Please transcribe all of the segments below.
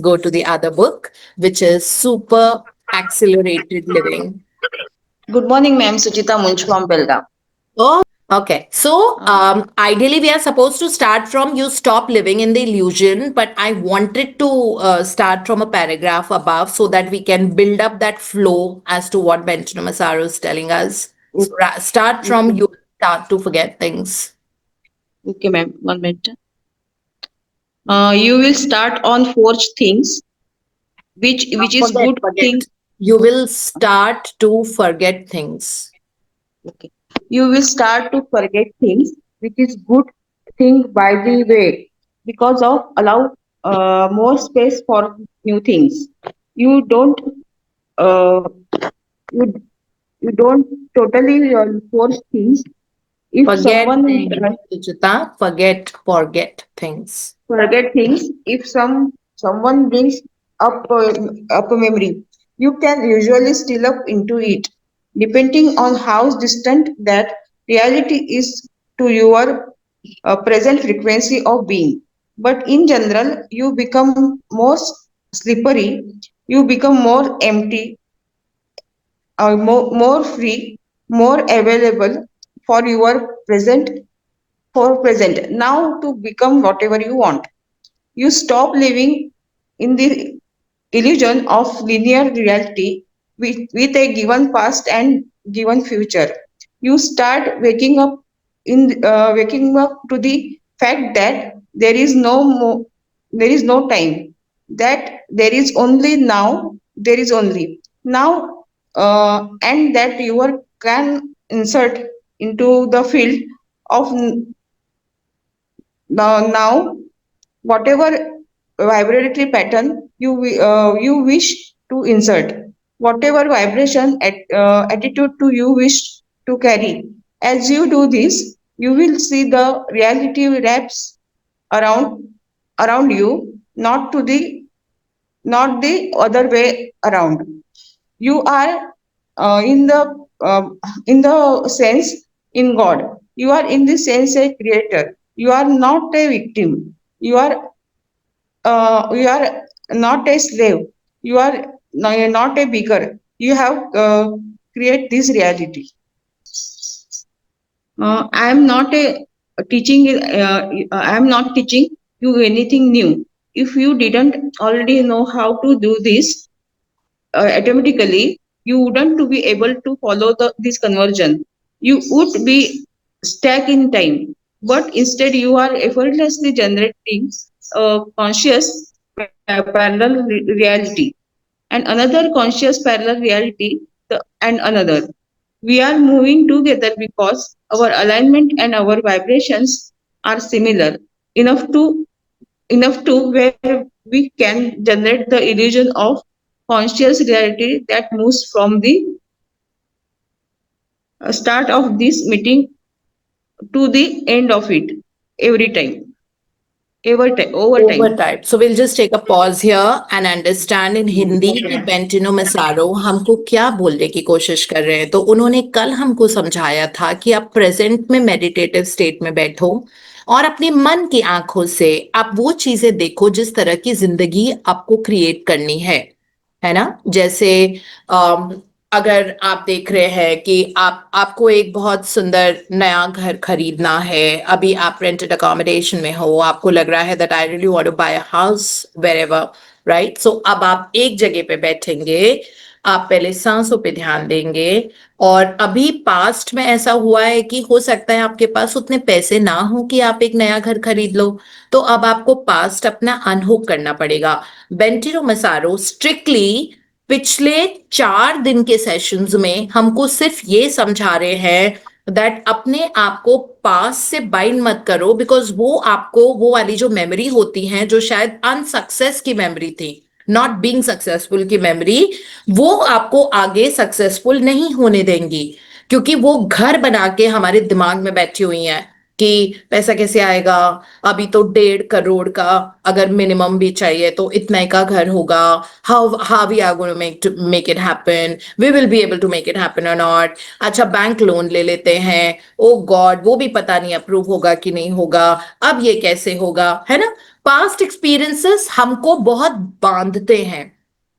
go to the other book, which is Super Accelerated Living. Good morning, ma'am. Suchita Munch from Belgaum. Oh, okay. So, ideally, we are supposed to start from you stop living in the illusion, but I wanted to start from a paragraph above so that we can build up that flow as to what Benjamin Massaro is telling us. So, start from Okay, you start to forget things. okay, ma'am. 1 minute. You will start on forge things, which is Forget, good thing. forget. You will start to forget things. Okay. You will start to forget things, which is good thing by the way, because of allow more space for new things. You don't uh, you you don't totally force things. If Forget someone things, Suchita. Forget things. forget things, if someone brings up a memory, you can usually still up into it, depending on how distant that reality is to your present frequency of being. But in general, you become more slippery, you become more empty, more free, more available for your present now to become whatever you want. You stop living in the illusion of linear reality with a given past and given future. You start waking up to the fact that there is no time, that there is only now, there is only now, and that you can insert into the field of now whatever vibratory pattern you wish to insert, whatever attitude to you wish to carry. As you do this, you will see the reality wraps around you, not to the not the other way around. You are uh, in the sense in God. You are in the sense a creator. You are not a victim. You are not a slave. You are not a beggar. You have create this reality. I am not a teaching. I am not teaching you anything new. If you didn't already know how to do this automatically, you wouldn't to be able to follow this conversion. You would be stuck in time. But instead, you are effortlessly generating a conscious parallel reality and another conscious parallel reality and another. We are moving together because our alignment and our vibrations are similar enough to where we can generate the illusion of conscious reality that moves from the start of this meeting to the end of it every time, over time. Overtime. So we'll just take a pause here and understand in Hindi कि बेंटिनो मेसारो हमको क्या बोलने की कोशिश कर रहे हैं. तो उन्होंने कल हमको समझाया था कि आप प्रेजेंट में मेडिटेटिव स्टेट में बैठो और अपने मन की आंखों से आप वो चीजें देखो जिस तरह की जिंदगी आपको क्रिएट करनी है ना. जैसे अगर आप देख रहे हैं कि आपको एक बहुत सुंदर नया घर खरीदना है, अभी आप रेंटेड अकोमोडेशन में हो, आपको लग रहा है that I really want to buy a house wherever, right. So अब आप एक जगह पे बैठेंगे, आप पहले सांसों पे ध्यान देंगे. और अभी पास्ट में ऐसा हुआ है कि हो सकता है आपके पास उतने पैसे ना हो कि आप एक नया घर खरीद लो, तो अब आपको पास्ट अपना अनहुक करना पड़ेगा. बेंटिनो मसारो स्ट्रिक्टली पिछले 4 दिन के सेशंस में हमको सिर्फ ये समझा रहे हैं दैट अपने आप को पास से बाइंड मत करो, बिकॉज वो आपको वो वाली जो मेमोरी होती है जो शायद अनसक्सेस की मेमोरी थी, नॉट बीइंग सक्सेसफुल की मेमोरी, वो आपको आगे सक्सेसफुल नहीं होने देंगी, क्योंकि वो घर बना के हमारे दिमाग में बैठी हुई हैं. कि पैसा कैसे आएगा, अभी तो 1.5 करोड़ का अगर मिनिमम भी चाहिए तो इतना ही का घर होगा, how we are going to make it happen, we will be able to make it happen और नॉट। अच्छा बैंक लोन ले लेते हैं, ओ गॉड वो भी पता नहीं अप्रूव होगा कि नहीं होगा, अब ये कैसे होगा, है ना। पास्ट एक्सपीरियंसेस हमको बहुत बांधते हैं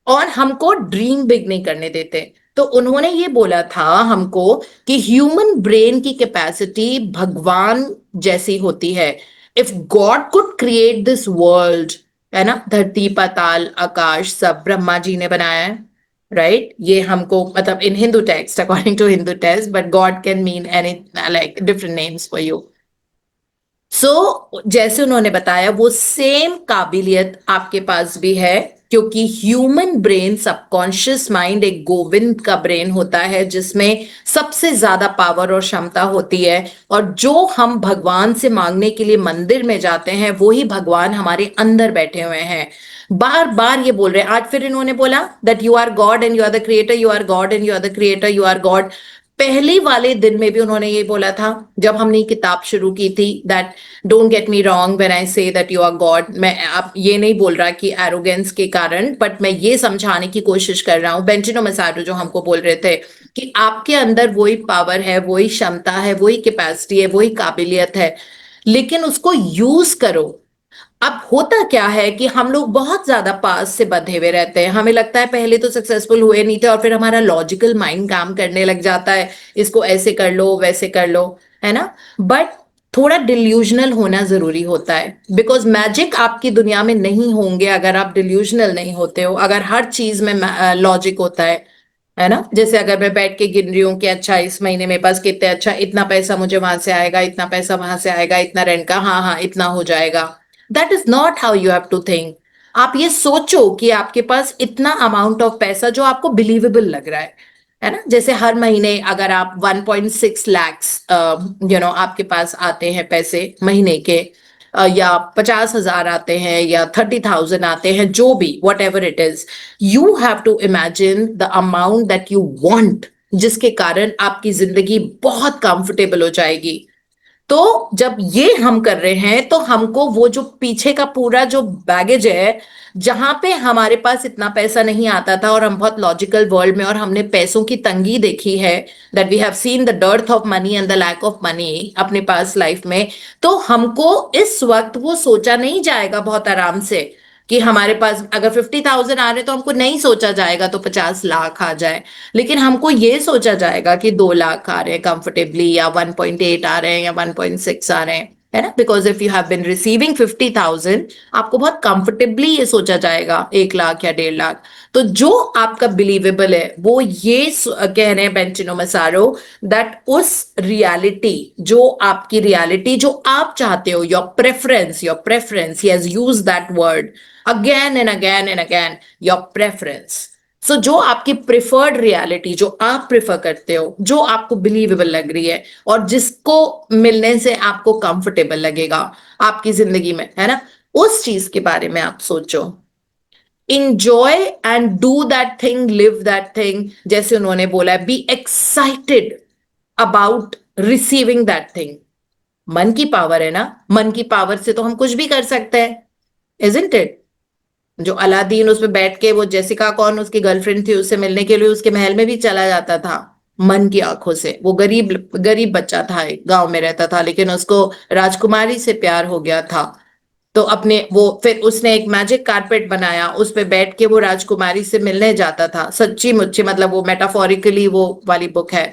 और हमको ड्रीम बिग नहीं करने देते। तो उन्होंने ये बोला था हमको कि ह्यूमन ब्रेन की कैपेसिटी भगवान जैसी होती है। If God could create this world, है ना, धरती पाताल आकाश सब ब्रह्मा जी ने बनाया है, राइट। ये हमको मतलब in Hindu text, according to Hindu text, but God can mean any like different names for you. जैसे उन्होंने बताया वो सेम काबिलियत आपके पास भी है, क्योंकि ह्यूमन ब्रेन, सबकॉन्शियस माइंड एक गोविंद का ब्रेन होता है जिसमें सबसे ज्यादा पावर और क्षमता होती है। और जो हम भगवान से मांगने के लिए मंदिर में जाते हैं वो ही भगवान हमारे अंदर बैठे हुए हैं। बार बार ये बोल रहे हैं। आज फिर इन्होंने बोला that you are God and you are the creator, you are God and you are the creator, you are God. पहले वाले दिन में भी उन्होंने ये बोला था जब हमने किताब शुरू की थी, that don't get me wrong when I say that you are God. मैं अब ये नहीं बोल रहा कि एरोगेंस के कारण, बट मैं ये समझाने की कोशिश कर रहा हूँ। बेंचिनो मसारो जो हमको बोल रहे थे कि आपके अंदर वही पावर है, वही क्षमता है, वही कैपेसिटी है, वही काबिलियत है, लेकिन उसको यूज करो। अब होता क्या है कि हम लोग बहुत ज्यादा पास से बंधे हुए रहते हैं। हमें लगता है पहले तो सक्सेसफुल हुए नहीं थे और फिर हमारा लॉजिकल माइंड काम करने लग जाता है, इसको ऐसे कर लो वैसे कर लो, है ना। बट थोड़ा डिल्यूजनल होना जरूरी होता है, बिकॉज मैजिक आपकी दुनिया में नहीं होंगे अगर आप डिल्यूजनल नहीं होते हो, अगर हर चीज में लॉजिक होता है ना। जैसे अगर मैं बैठ के गिन रही हूँ कि अच्छा इस महीने मेरे पास कितने, अच्छा इतना पैसा मुझे वहां से आएगा, इतना पैसा वहां से आएगा, इतना रेंट का, हाँ हाँ इतना हो जाएगा। That is not how you have to think. आप ये सोचो कि आपके पास इतना अमाउंट ऑफ पैसा जो आपको बिलीवेबल लग रहा है ना। जैसे हर महीने अगर आप 1.6 लैक्स आपके पास आते हैं पैसे महीने के, या 50,000 आते हैं या 30,000 आते हैं, जो भी whatever it is, you have to imagine the amount that you want, जिसके कारण आपकी जिंदगी बहुत कंफर्टेबल हो जाएगी। तो जब ये हम कर रहे हैं तो हमको वो जो पीछे का पूरा जो बैगेज है, जहां पे हमारे पास इतना पैसा नहीं आता था और हम बहुत लॉजिकल वर्ल्ड में, और हमने पैसों की तंगी देखी है, that we have seen the dearth of money and the lack of money अपने पास लाइफ में। तो हमको इस वक्त वो सोचा नहीं जाएगा बहुत आराम से कि हमारे पास अगर 50,000 आ रहे तो हमको नहीं सोचा जाएगा तो 50 लाख आ जाए, लेकिन हमको ये सोचा जाएगा कि 2 लाख आ रहे हैं कंफर्टेबली, या 1.8 आ रहे हैं, या 1.6 आ रहे हैं, है ना। Because if you have been receiving 50,000, आपको बहुत कंफर्टेबली ये सोचा जाएगा 1 लाख या 1.5 लाख। तो जो आपका बिलीवेबल है वो ये कह रहे हैं बेंचिनो मसारो, दैट उस रियलिटी, जो आपकी रियलिटी जो आप चाहते हो, your preference, he has used that word again and again and again, your preference. So जो आपकी प्रिफर्ड रियलिटी, जो आप प्रिफर करते हो, जो आपको बिलीवेबल लग रही है और जिसको मिलने से आपको कंफर्टेबल लगेगा आपकी जिंदगी में, है ना, उस चीज के बारे में आप सोचो। Enjoy and do that thing, live that thing. जैसे उन्होंने बोला है, be excited about receiving that thing. मन की पावर है ना, मन की पावर से तो हम कुछ भी कर सकते हैं, इजंट इट। जो अलादीन उसमें बैठ के, वो जेसिका कौन उसकी गर्लफ्रेंड थी, उससे मिलने के लिए उसके महल में भी चला जाता था मन की आंखों से। वो गरीब गरीब बच्चा था, एक गांव में रहता था, लेकिन उसको राजकुमारी से प्यार हो गया था। तो अपने वो फिर उसने एक मैजिक कारपेट बनाया, उस पे बैठ के वो राजकुमारी से मिलने जाता था, सच्ची मुच्ची, मतलब वो मेटाफोरिकली वो वाली बुक है।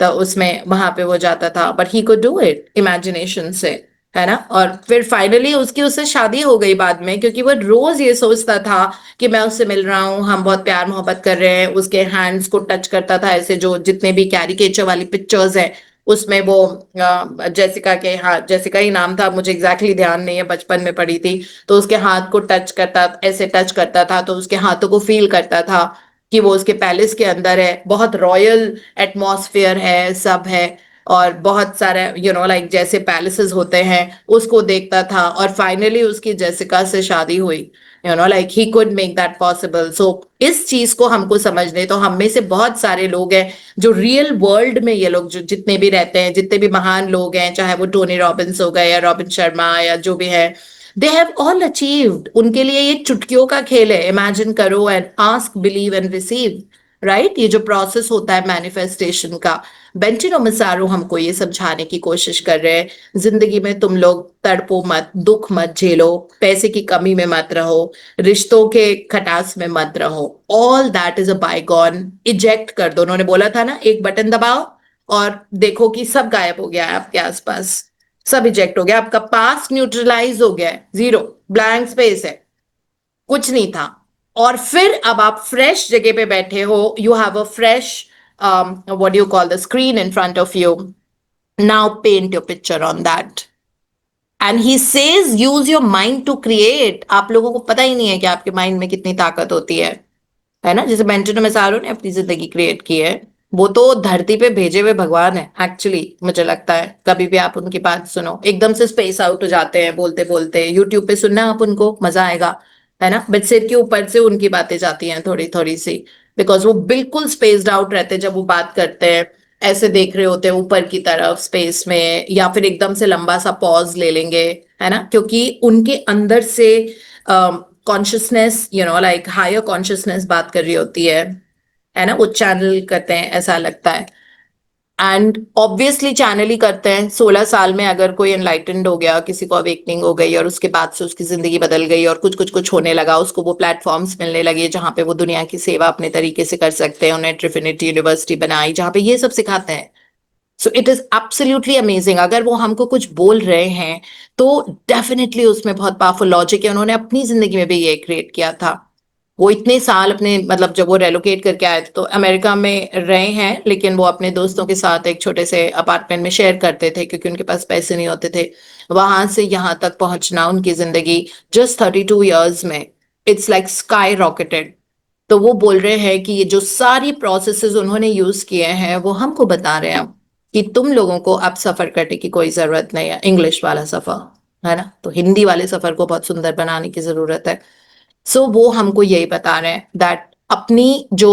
तो उसमें वहां पे वो जाता था, but he could do it imagination से, है ना। और फिर फाइनली उसकी उससे शादी हो गई बाद में, क्योंकि वो रोज ये सोचता था कि मैं उससे मिल रहा हूँ, हम बहुत प्यार मोहब्बत कर रहे हैं। उसके हैंड्स को टच करता था ऐसे, जो जितने भी कैरिकेचर वाली पिक्चर्स हैं उसमें वो जेसिका के, हाँ जेसिका ही नाम था, मुझे एग्जैक्टली exactly ध्यान नहीं है, बचपन में पढ़ी थी। तो उसके हाथ को टच करता, ऐसे टच करता था, तो उसके हाथों को फील करता था कि वो उसके पैलेस के अंदर है, बहुत रॉयल एटमॉस्फेयर है, सब है। और बहुत सारे लाइक जैसे पैलेसेस होते हैं उसको देखता था, और फाइनली उसकी जेसिका से शादी हुई। Like he could make that possible. So इस चीज को हमको समझने, तो हम में से बहुत सारे लोग हैं जो रियल वर्ल्ड में, ये लोग जो जितने भी रहते हैं, जितने भी महान लोग हैं, चाहे वो टोनी रॉबिन्स हो गए या रॉबिन शर्मा या जो भी है, दे हैव ऑल अचीव्ड। उनके लिए ये चुटकियों का खेल है। इमेजिन करो and ask, believe and receive, right? ये जो प्रोसेस होता है मैनिफेस्टेशन का, बेंचिनो मिसारो हमको ये समझाने की कोशिश कर रहे हैं, जिंदगी में तुम लोग तड़पो मत, दुख मत झेलो, पैसे की कमी में मत रहो, रिश्तों के खटास में मत रहो। All that is a bygone. Eject कर दो। उन्होंने बोला था ना, एक बटन दबाओ और देखो कि सब गायब हो गया है आपके आसपास, सब इजेक्ट हो गया, आपका पास्ट न्यूट्रलाइज हो गया है, जीरो, ब्लैंक स्पेस है, कुछ नहीं था। और फिर अब आप फ्रेश जगह पे बैठे हो, you have a fresh what you call the screen in front of you, now paint your picture on that. And he says use your mind to create. आप लोगों को पता ही नहीं है कि आपके माइंड में कितनी ताकत होती है ना? जैसे बेंटनो मैसारो ने अपनी जिंदगी क्रिएट की है, वो तो धरती पे भेजे हुए भगवान है एक्चुअली, मुझे लगता है। कभी भी आप उनकी बात सुनो, एकदम से स्पेस आउट हो जाते हैं बोलते बोलते। यूट्यूब पे सुनना आप उनको, मजा आएगा, है ना? बट सिर के ऊपर से उनकी बातें जाती हैं थोड़ी थोड़ी सी, बिकॉज वो बिल्कुल स्पेस्ड आउट रहते हैं जब वो बात करते हैं। ऐसे देख रहे होते हैं ऊपर की तरफ स्पेस में, या फिर एकदम से लंबा सा पॉज ले लेंगे, है ना? क्योंकि उनके अंदर से कॉन्शियसनेस, लाइक हायर कॉन्शियसनेस बात कर रही होती है ना? वो चैनल करते हैं ऐसा लगता है। एंड ऑब्वियसली चैनल ही करते हैं। 16 साल में अगर कोई एनलाइटेंड हो गया, किसी को अवेकनिंग हो गई और उसके बाद से उसकी जिंदगी बदल गई और कुछ कुछ कुछ होने लगा, उसको वो प्लेटफॉर्म्स मिलने लगे जहां पे वो दुनिया की सेवा अपने तरीके से कर सकते हैं। उन्हें ट्रिफिनिटी यूनिवर्सिटी बनाई जहां पे ये सब सिखाते हैं। So it is absolutely amazing. अगर वो हमको कुछ बोल रहे हैं तो डेफिनेटली उसमें बहुत पावरफुल लॉजिक है। उन्होंने अपनी जिंदगी में भी ये क्रिएट किया था। वो इतने साल अपने, मतलब जब वो रेलोकेट करके आए थे तो अमेरिका में रहे हैं, लेकिन वो अपने दोस्तों के साथ एक छोटे से अपार्टमेंट में शेयर करते थे क्योंकि उनके पास पैसे नहीं होते थे। वहां से यहाँ तक पहुंचना उनकी जिंदगी जस्ट 32 ईयर्स में, इट्स लाइक स्काई रॉकेटेड। तो वो बोल रहे हैं कि ये जो सारी प्रोसेसेस उन्होंने यूज किए हैं वो हमको बता रहे हैं कि तुम लोगों को अब सफर करने की कोई जरूरत नहीं है। इंग्लिश वाला सफर, है ना? तो हिंदी वाले सफर को बहुत सुंदर बनाने की जरूरत है। सो वो हमको यही बता रहे हैं दैट अपनी जो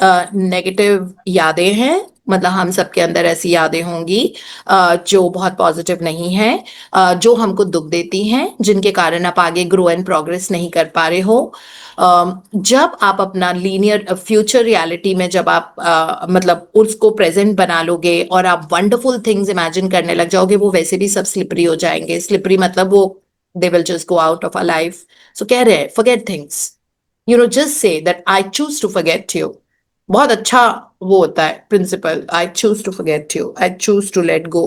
नेगेटिव यादें हैं, मतलब हम सबके अंदर ऐसी यादें होंगी जो बहुत पॉजिटिव नहीं है, जो हमको दुख देती हैं, जिनके कारण आप आगे ग्रो एंड प्रोग्रेस नहीं कर पा रहे हो। जब आप अपना लीनियर फ्यूचर रियलिटी में जब आप मतलब उसको प्रेजेंट बना लोगे और आप वंडरफुल थिंग्स इमेजिन करने लग जाओगे, वो वैसे भी सब स्लिपरी हो जाएंगे। स्लिपरी मतलब वो they will just go out of our life. So कह रहे हैं forget things, just say that I choose to forget you. बहुत अच्छा वो होता है principle, I choose to forget you, I choose to let go,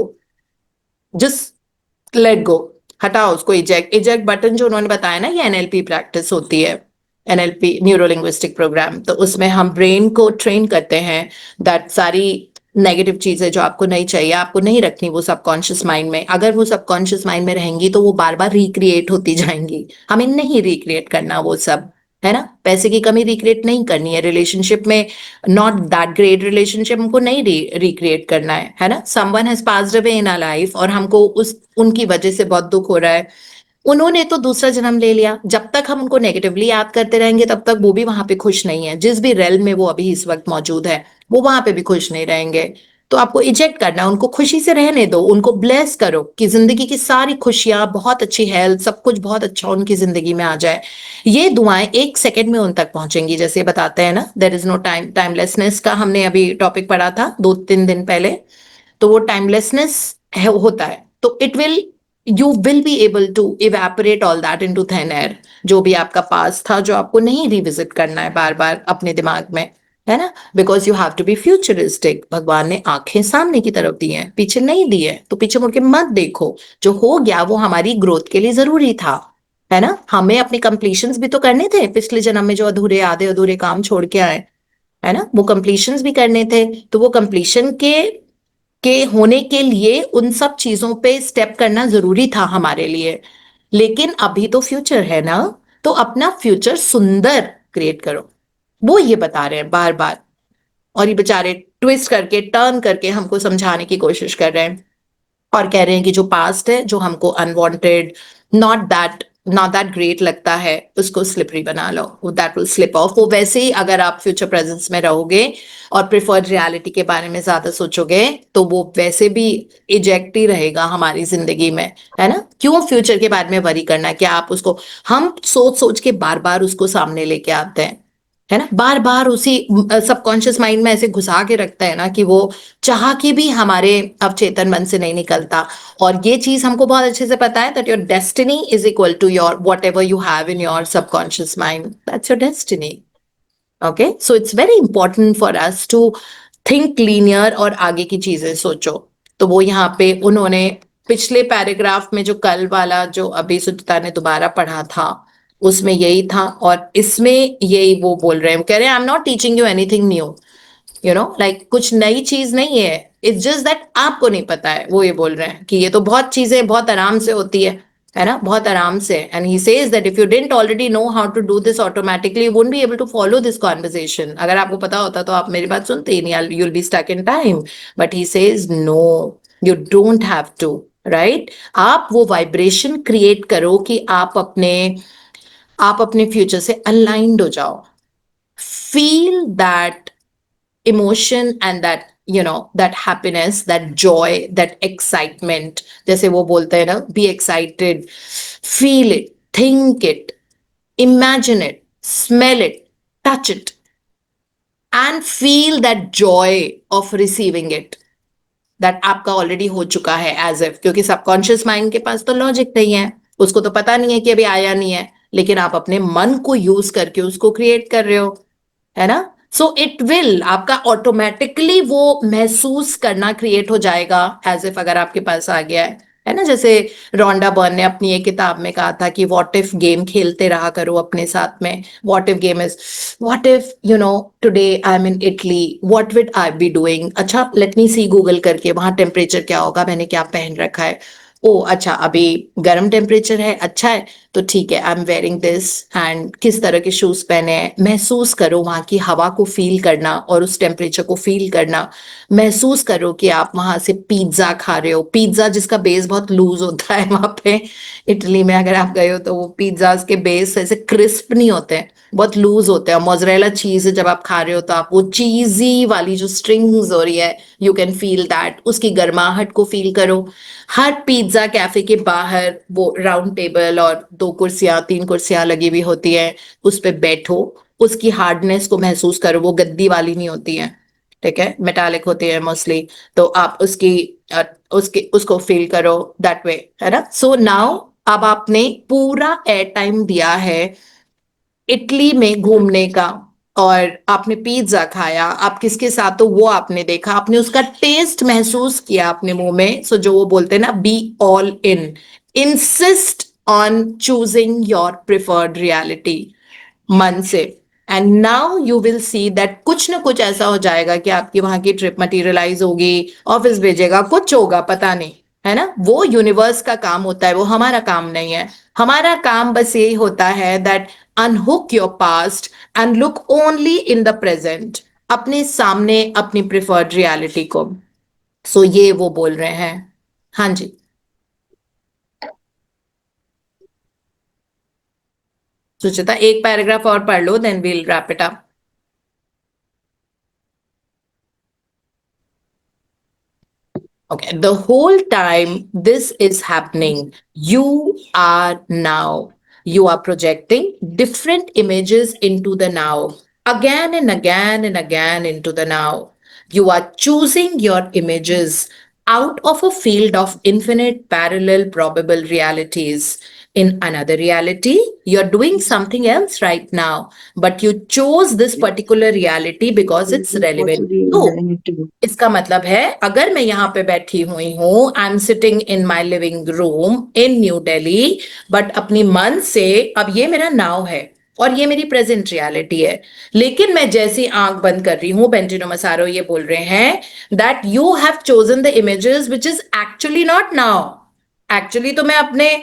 just let go. हटाओ उसको, इजेक्ट। इजेक्ट बटन जो उन्होंने बताया ना, ये एनएलपी प्रैक्टिस होती है, एनएलपी न्यूरो लिंग्विस्टिक प्रोग्राम। तो उसमें हम ब्रेन को ट्रेन करते हैं दैट सारी नेगेटिव चीजें जो आपको नहीं चाहिए, आपको नहीं रखनी वो सबकॉन्शियस माइंड में। अगर वो सबकॉन्शियस माइंड में रहेंगी तो वो बार बार रिक्रिएट होती जाएंगी। हमें नहीं रिक्रिएट करना वो सब, है ना? पैसे की कमी रिक्रिएट नहीं करनी है, रिलेशनशिप में नॉट दैट ग्रेट रिलेशनशिप हमको नहीं रिक्रिएट करना है ना? Someone has passed away in our life और हमको उनकी वजह से बहुत दुख हो रहा है। उन्होंने तो दूसरा जन्म ले लिया। जब तक हम उनको नेगेटिवली याद करते रहेंगे तब तक वो भी वहां पे खुश नहीं है। जिस भी रेल में वो अभी इस वक्त मौजूद है, वो वहां पे भी खुश नहीं रहेंगे। तो आपको इजेक्ट करना, उनको खुशी से रहने दो, उनको ब्लेस करो कि जिंदगी की सारी खुशियां, बहुत अच्छी हेल्थ, सब कुछ बहुत अच्छा उनकी जिंदगी में आ जाए। ये दुआएं 1 सेकंड में उन तक पहुंचेंगी। जैसे बताते हैं ना, there is no time, timelessness का हमने अभी टॉपिक पढ़ा था 2-3 दिन पहले। तो वो टाइमलेसनेस होता है, तो it will, you will be able to evaporate all that into thin air. जो भी आपका पास था, जो आपको नहीं रिविजिट करना है बार बार अपने दिमाग में, है ना? Because you have to be futuristic. भगवान ने आंखें सामने की तरफ दी हैं, पीछे नहीं दी है। तो पीछे मुड़ के मत देखो। जो हो गया वो हमारी ग्रोथ के लिए जरूरी था, है ना? हमें अपने कंप्लीशंस भी तो करने थे पिछले जन्म में, जो अधूरे आधे अधूरे काम छोड़ के आए, है ना? वो कंप्लीशंस भी करने थे। तो वो कंप्लीशन के होने के लिए उन सब चीजों पे स्टेप करना जरूरी था हमारे लिए। लेकिन अभी तो फ्यूचर है ना, तो अपना फ्यूचर सुंदर क्रिएट करो। वो ये बता रहे हैं बार बार। और ये बेचारे ट्विस्ट करके टर्न करके हमको समझाने की कोशिश कर रहे हैं और कह रहे हैं कि जो पास्ट है, जो हमको अनवांटेड, नॉट दैट ग्रेट लगता है, उसको स्लिपरी बना लो, दैट विल स्लिप ऑफ। वो वैसे ही अगर आप फ्यूचर प्रेजेंस में रहोगे और प्रिफर्ड रियलिटी के बारे में ज्यादा सोचोगे तो वो वैसे भी इजेक्ट ही रहेगा हमारी जिंदगी में, है ना। क्यों फ्यूचर के बारे में वरी करना, क्या आप उसको, हम सोच सोच के बार बार उसको सामने लेके आते हैं, है ना, बार बार उसी सबकॉन्शियस माइंड में ऐसे घुसा के रखता है ना कि वो चाह के भी हमारे अवचेतन मन से नहीं निकलता। और ये चीज हमको बहुत अच्छे से पता है that your destiny is equal to your whatever you have in your subconscious mind, that's your destiny. Okay, so it's very important for us to think linear और आगे की चीजें सोचो। तो वो यहाँ पे उन्होंने पिछले पैराग्राफ में जो कल वाला जो अभी सुचिता ने दोबारा पढ़ा था उसमें यही था, और इसमें यही वो बोल रहे हैं, कह रहे हैं I am not teaching you anything new, you know, like कुछ नई चीज नहीं है, इट्स जस्ट दैट आपको नहीं पता है। वो ये बोल रहे हैं कि ये तो बहुत चीजें बहुत आराम से होती है ना, बहुत आराम से। And he says that if you didn't already know how to do this automatically you wouldn't be able to follow this conversation. अगर आपको पता होता तो आप मेरी बात सुनते ही नहीं, you will be stuck in time. But he says no, you don't have to, right. आप वो वाइब्रेशन क्रिएट करो कि आप अपने फ्यूचर से अलाइंड हो जाओ, feel that emotion and that, you know, that happiness, that joy, that excitement, जैसे वो बोलते हैं ना, be excited, feel it, think it, imagine it, smell it, touch it, and feel that joy of receiving it, that आपका already हो चुका है as if, क्योंकि सबकॉन्शियस माइंड के पास तो लॉजिक नहीं है, उसको तो पता नहीं है कि अभी आया नहीं है, लेकिन आप अपने मन को यूज करके उसको क्रिएट कर रहे हो, है ना। सो इट विल, आपका ऑटोमेटिकली वो महसूस करना क्रिएट हो जाएगा एज इफ अगर आपके पास आ गया है ना। जैसे रोंडा बर्न ने अपनी एक किताब में कहा था कि व्हाट इफ गेम खेलते रहा करो अपने साथ में। What if game is, what if you know today I am in Italy, what would I be doing, अच्छा लेट मी सी गूगल करके वहां टेम्परेचर क्या होगा, मैंने क्या पहन रखा है, ओ अच्छा अभी गर्म टेम्परेचर है, अच्छा है तो ठीक है, आई एम वेयरिंग दिस, एंड किस तरह के शूज पहने हैं, महसूस करो वहां की हवा को फील करना और उस टेम्परेचर को फील करना। महसूस करो कि आप वहां से पिज्जा खा रहे हो, पिज्जा जिसका बेस बहुत लूज होता है वहां पे इटली में, अगर आप गए हो तो वो पिज्जाज के बेस ऐसे क्रिस्प नहीं होते हैं, बहुत लूज होते हैं। मोज़रेला चीज जब आप खा रहे हो तो आप वो चीजी वाली जो स्ट्रिंग्स हो रही है, यू कैन फील दैट, उसकी गर्माहट को फील करो। हर पिज्जा कैफे के बाहर वो राउंड टेबल और 2 कुर्सियां 3 कुर्सियां लगी हुई होती है, उस पे बैठो, उसकी हार्डनेस को महसूस करो, वो गद्दी वाली नहीं होती है, ठीक है, मेटालिक होती है मोस्टली, तो आप उसको फील करो दैट वे, है ना। सो नाउ अब आपने पूरा एयर टाइम दिया है इटली में घूमने का, और आपने पिज्जा खाया, आप किसके साथ, तो वो आपने देखा, आपने उसका टेस्ट महसूस किया अपने मुंह में। सो जो वो बोलते हैं ना, be all in, insist on choosing your preferred reality मन से, and now you will see that कुछ ना कुछ ऐसा हो जाएगा कि आपकी वहां की ट्रिप मटेरियलाइज होगी, ऑफिस भेजेगा, कुछ होगा पता नहीं, है ना। वो यूनिवर्स का काम होता है, वो हमारा काम नहीं है। हमारा काम बस यही होता है that अनहुक your past and look only in the present, अपने सामने अपनी प्रिफर्ड रियलिटी को। सो ये वो बोल रहे हैं। हाँ जी, सुचिता एक पैराग्राफ और पढ़ लो, then we'll wrap it up. Okay, the whole time this is happening, you are now. You are projecting different images into the now, again and again and again into the now. You are choosing your images out of a field of infinite parallel probable realities. In another reality, you're doing something else right now, but you chose this particular reality because it's relevant to you. इसका मतलब है अगर मैं यहाँ पे बैठी हुई हूँ, I am sitting in my living room in New Delhi, but अपनी मन से अब ये मेरा नाउ है और ये मेरी प्रेजेंट रियलिटी है, लेकिन मैं जैसी आंख बंद कर रही हूँ, बेंटिनो मसारो ये बोल रहे हैं that you have chosen the images which is actually not now. Actually तो मैं अपने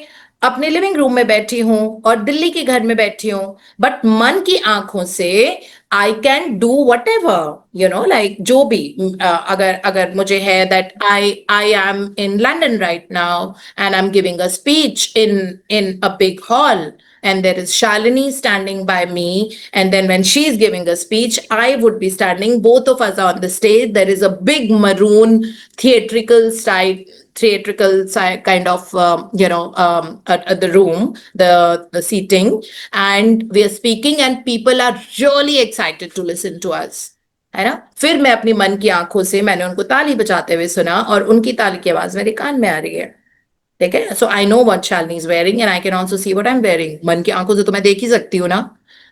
अपने लिविंग रूम में बैठी हूं और दिल्ली के घर में बैठी हूं, बट मन की आंखों से I can do what ever, like जो भी, अगर अगर मुझे है that I am in London right now and I am giving a speech in a big hall, and there is Shalini standing by me, and then when she is giving a speech, I would be standing, both of us are on the stage. There is a big maroon theatrical style, kind of, the room, the seating, and we are speaking and people are really excited to listen to us, है ना? फिर मैं अपनी मन की आंखों से मैंने उनको ताली बजाते हुए सुना और उनकी ताली की आवाज मेरे कान में आ रही है, ठीक है? So I know what Shalini is wearing and I can also see what I am wearing. मन की आंखों से तो मैं देख ही सकती हूँ ना।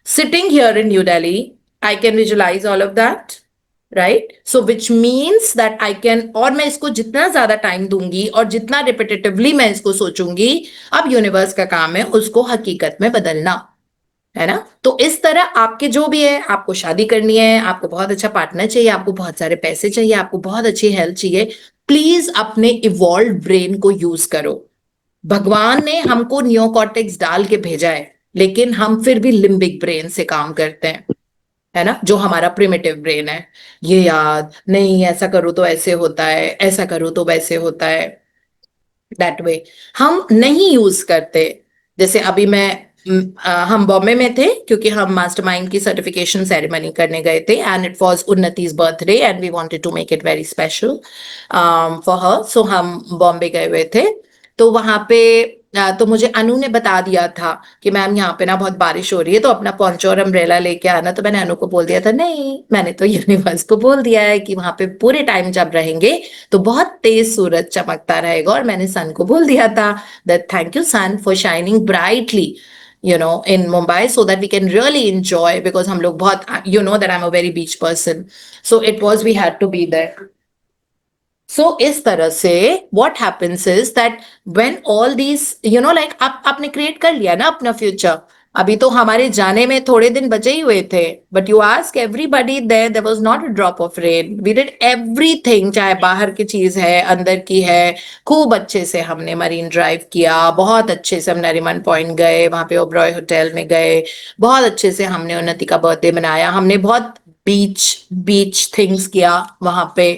Sitting here in New Delhi, I can visualise all of that, right? So which means that I can, और मैं इसको जितना ज्यादा टाइम दूंगी और जितना रिपीटेटिवली मैं इसको सोचूंगी, अब यूनिवर्स का काम है उसको हकीकत में बदलना, है ना? तो इस तरह आपके जो भी है, आपको शादी करनी है, आपको बहुत अच्छा पार्टनर चाहिए, आपको बहुत सारे पैसे चाहिए, आपको बहुत अच्छी हेल्थ चाहिए, प्लीज अपने इवॉल्व ब्रेन को यूज करो। भगवान ने हमको नियोकॉर्टेक्स डाल के भेजा है, लेकिन हम फिर भी लिम्बिक ब्रेन से काम करते हैं, है ना? जो हमारा प्रिमिटिव ब्रेन है, ये याद नहीं, ऐसा करो तो ऐसे होता है, ऐसा करो तो वैसे होता है, दैट वे हम नहीं यूज करते। जैसे अभी हम बॉम्बे में थे क्योंकि हम मास्टरमाइंड की सर्टिफिकेशन सेरेमनी करने गए थे, and it was Unnati's birthday and we wanted to make it very special for her, so हम बॉम्बे गए हुए थे। तो वहां पे तो मुझे अनु ने बता दिया था कि मैम यहाँ पे ना बहुत बारिश हो रही है, तो अपना पोंचो और अम्ब्रेला लेके आना। तो मैंने अनु को बोल दिया था, नहीं, मैंने तो यूनिवर्स को बोल दिया है कि वहां पे पूरे टाइम जब रहेंगे तो बहुत तेज सूरज चमकता रहेगा, और मैंने सन को बोल दिया था that thank you sun for shining brightly in Mumbai, so that we can really enjoy, because हम लोग बहुत, that I'm a very beach person, so it was, we had to be there. So इस तरह से what happens is that when all these, like आपने create कर लिया ना अपना future, अभी तो हमारे जाने में थोड़े दिन बचे ही हुए थे, but you ask everybody there was not a drop of rain. We did everything, चाहे बाहर की चीज है, अंदर की है, खूब अच्छे से हमने मरीन ड्राइव किया, बहुत अच्छे से हम नरीमन पॉइंट गए, वहां पे ओबरॉय होटल में गए, बहुत अच्छे से हमने उन्नति का बर्थडे मनाया, हमने बहुत बीच थिंग्स किया वहां पे,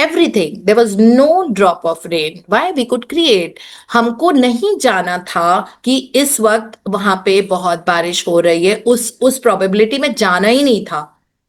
everything, there was no drop of rain. Why? We could create. हमको नहीं जाना था कि इस वक्त वहां पे बहुत बारिश हो रही है, उस प्रोबेबिलिटी में जाना ही नहीं था,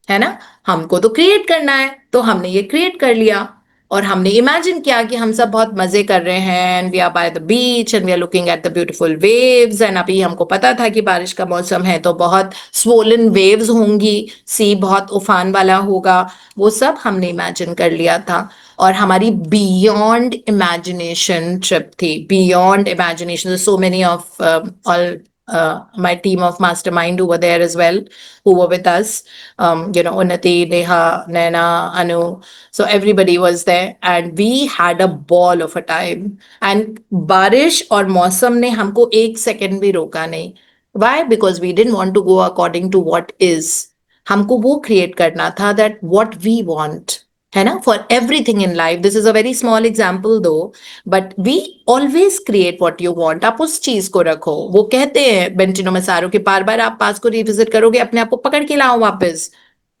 है ना? हमको तो क्रिएट करना है, तो हमने ये क्रिएट कर लिया और हमने इमेजिन किया कि हम सब बहुत मजे कर रहे हैं, and we are by the beach and we are looking at the beautiful waves, एंड अभी हमको पता था कि बारिश का मौसम है तो बहुत स्वोलन वेव्स होंगी, सी बहुत उफान वाला होगा, वो सब हमने इमेजिन कर लिया था। और हमारी बियॉन्ड इमेजिनेशन ट्रिप थी, beyond imagination. So many of all my team of mastermind who were there as well, who were with us, Unnati, Neha, Naina, Anu, so everybody was there and we had a ball of a time. And बारिश और मौसम ने हमको एक second भी रोका नहीं। Why? Because we didn't want to go according to what is. हमको वो क्रिएट करना था that what we want, है ना? For everything in life, this is a very small example though, but we always create what you want. आप उस चीज को रखो। वो कहते हैं बेंटिनो मसारो कि बार बार आप पास को रिविजिट करोगे, अपने आप को पकड़ के लाओ वापस।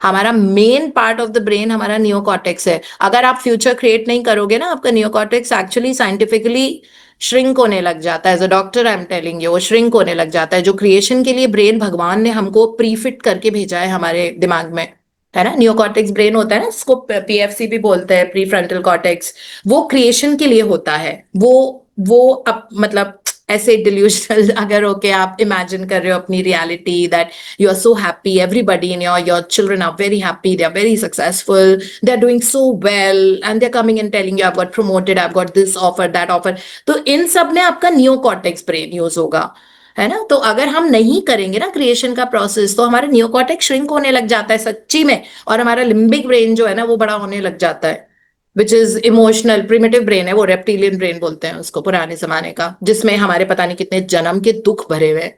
हमारा main part of the brain हमारा नियोकॉर्टेक्स है। अगर आप फ्यूचर क्रिएट नहीं करोगे ना, आपका नियोकॉर्टेक्स एक्चुअली साइंटिफिकली श्रिंक होने लग जाता है। As a doctor I am telling you, वो श्रिंक होने लग जाता है। जो क्रिएशन के लिए ब्रेन भगवान ने हमको प्रीफिट करके भेजा है हमारे दिमाग में, है ना? नियोकॉर्टेक्स ब्रेन होता है ना, इसको पीएफसी भी बोलते हैं, प्री फ्रंटल कॉर्टेक्स, वो क्रिएशन के लिए होता है। वो अब मतलब ऐसे डिल्यूशनल अगर होके आप इमेजिन कर रहे हो अपनी reality that you are so happy, everybody in your children are very happy, they are very successful, they are doing so well and they are coming and telling you I got promoted, I got this offer, that offer, तो इन सब में आपका neocortex brain use होगा, है ना? तो अगर हम नहीं करेंगे ना क्रिएशन का प्रोसेस, तो हमारा नियोकॉर्टेक्स श्रिंक होने लग जाता है सच्ची में, और हमारा लिम्बिक ब्रेन जो है ना वो बड़ा होने लग जाता है, which is emotional primitive brain है, वो रेप्टिलियन ब्रेन बोलते हैं उसको, पुराने जमाने का, जिसमें हमारे पता नहीं कितने जन्म के दुख भरे हुए हैं,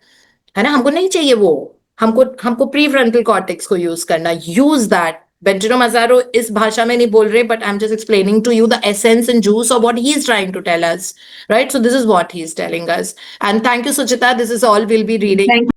है ना? हमको नहीं चाहिए वो, हमको प्री फ्रंटल कॉर्टेक्स को यूज करना, यूज दैट Benjamin Mazzaro इस भाषा में नहीं बोल रहे, but I'm just explaining to you the essence and juice of what he's trying to tell us, right? So this is what he's telling us. And thank you, Suchita. This is all we'll be reading. Thank